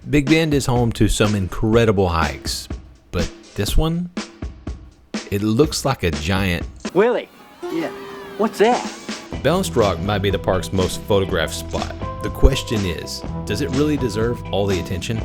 Big Bend is home to some incredible hikes, but this one, it looks like a giant. Willie, yeah, what's that? Balanced Rock might be the park's most photographed spot. The question is, does it really deserve all the attention?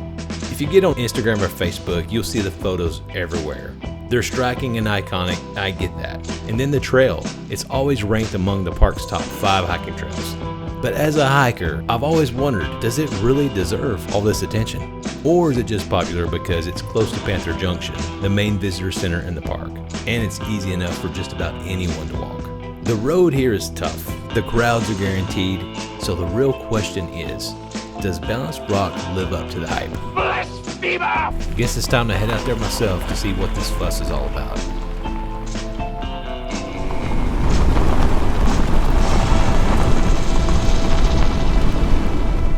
If you get on Instagram or Facebook, you'll see the photos everywhere. They're striking and iconic, I get that. And then the trail, it's always ranked among the park's top 5 hiking trails. But as a hiker, I've always wondered, does it really deserve all this attention? Or is it just popular because it's close to Panther Junction, the main visitor center in the park, and it's easy enough for just about anyone to walk? The road here is tough, the crowds are guaranteed, so the real question is, does Balanced Rock live up to the hype? Blasphemer! Guess it's time to head out there myself to see what this fuss is all about.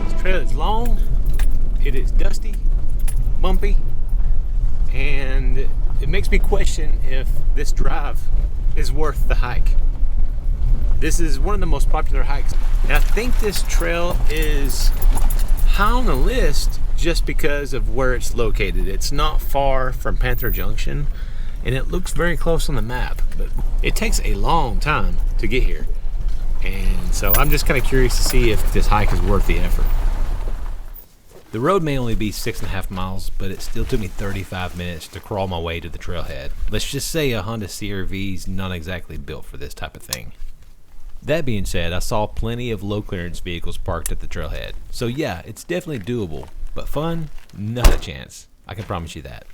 This trail is long, it is dusty, bumpy, and it makes me question if this drive is worth the hike. This is one of the most popular hikes. And I think this trail is high on the list just because of where it's located. It's not far from Panther Junction, and it looks very close on the map, but it takes a long time to get here. And so I'm just kind of curious to see if this hike is worth the effort. The road may only be 6.5 miles, but it still took me 35 minutes to crawl my way to the trailhead. Let's just say a Honda CR-V is not exactly built for this type of thing. That being said, I saw plenty of low clearance vehicles parked at the trailhead. So yeah, it's definitely doable, but fun? Not a chance. I can promise you that.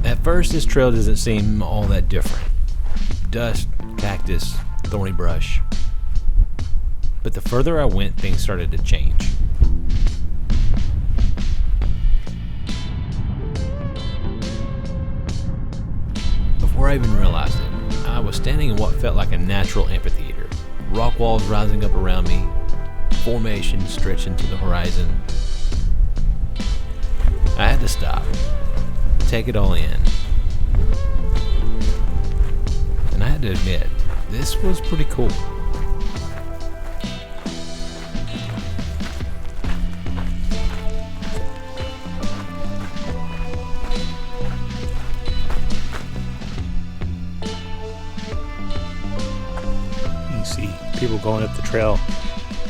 At first, this trail doesn't seem all that different. Dust, cactus, thorny brush. But the further I went, things started to change. Before I even realized it, I was standing in what felt like a natural amphitheater. Rock walls rising up around me, formations stretching to the horizon. I had to stop, take it all in. And I had to admit, this was pretty cool. You can see people going up the trail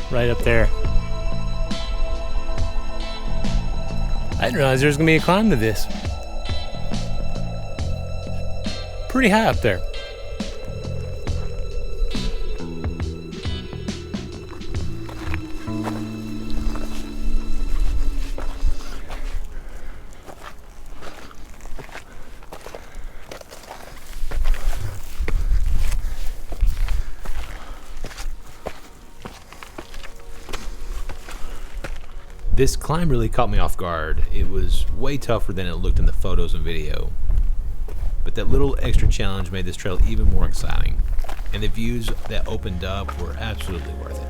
right up there. I didn't realize there was going to be a climb to this. Pretty high up there. This climb really caught me off guard. It was way tougher than it looked in the photos and video. But that little extra challenge made this trail even more exciting. And the views that opened up were absolutely worth it.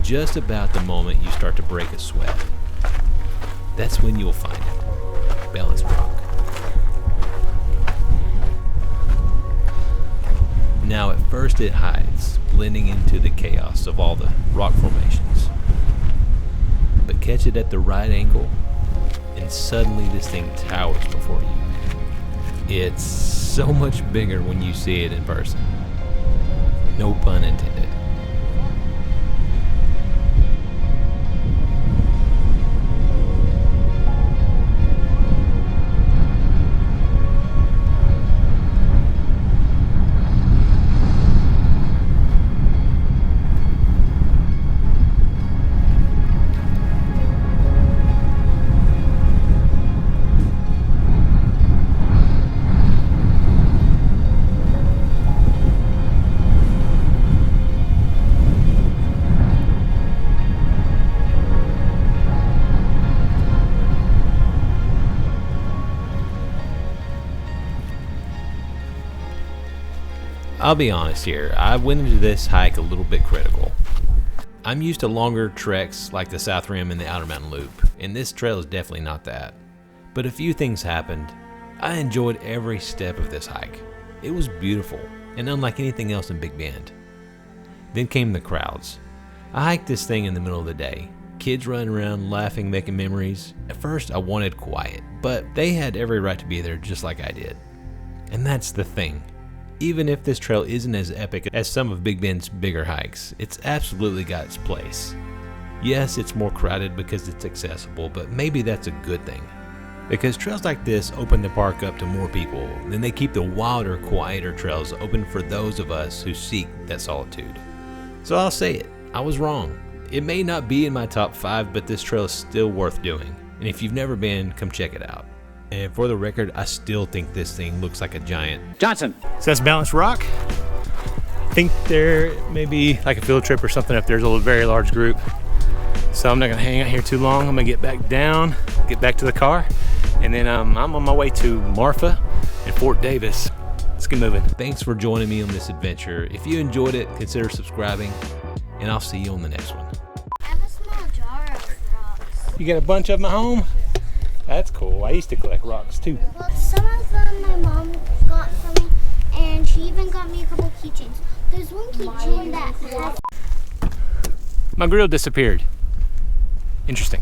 Just about the moment you start to break a sweat, that's when you'll find it. Balanced Rock. Now at first it hides, blending into the chaos of all the rock formations. But catch it at the right angle, and suddenly this thing towers before you. It's so much bigger when you see it in person. No pun intended. I'll be honest here, I went into this hike a little bit critical. I'm used to longer treks like the South Rim and the Outer Mountain Loop, and this trail is definitely not that. But a few things happened. I enjoyed every step of this hike. It was beautiful, and unlike anything else in Big Bend. Then came the crowds. I hiked this thing in the middle of the day. Kids running around, laughing, making memories. At first, I wanted quiet, but they had every right to be there just like I did. And that's the thing. Even if this trail isn't as epic as some of Big Bend's bigger hikes, it's absolutely got its place. Yes, it's more crowded because it's accessible, but maybe that's a good thing. Because trails like this open the park up to more people, then they keep the wilder, quieter trails open for those of us who seek that solitude. So I'll say it, I was wrong. It may not be in my top 5, but this trail is still worth doing. And if you've never been, come check it out. And for the record, I still think this thing looks like a giant. Johnson. So that's Balanced Rock. I think there may be like a field trip or something if there's a very large group. So I'm not gonna hang out here too long. I'm gonna get back down, get back to the car, and then I'm on my way to Marfa and Fort Davis. Let's get moving. Thanks for joining me on this adventure. If you enjoyed it, consider subscribing, and I'll see you on the next one. I have a small jar of rocks. You got a bunch of them at home? That's cool. I used to collect rocks too. Well, some of them my mom got for me, and she even got me a couple keychains. There's one keychain that has... My grill disappeared. Interesting.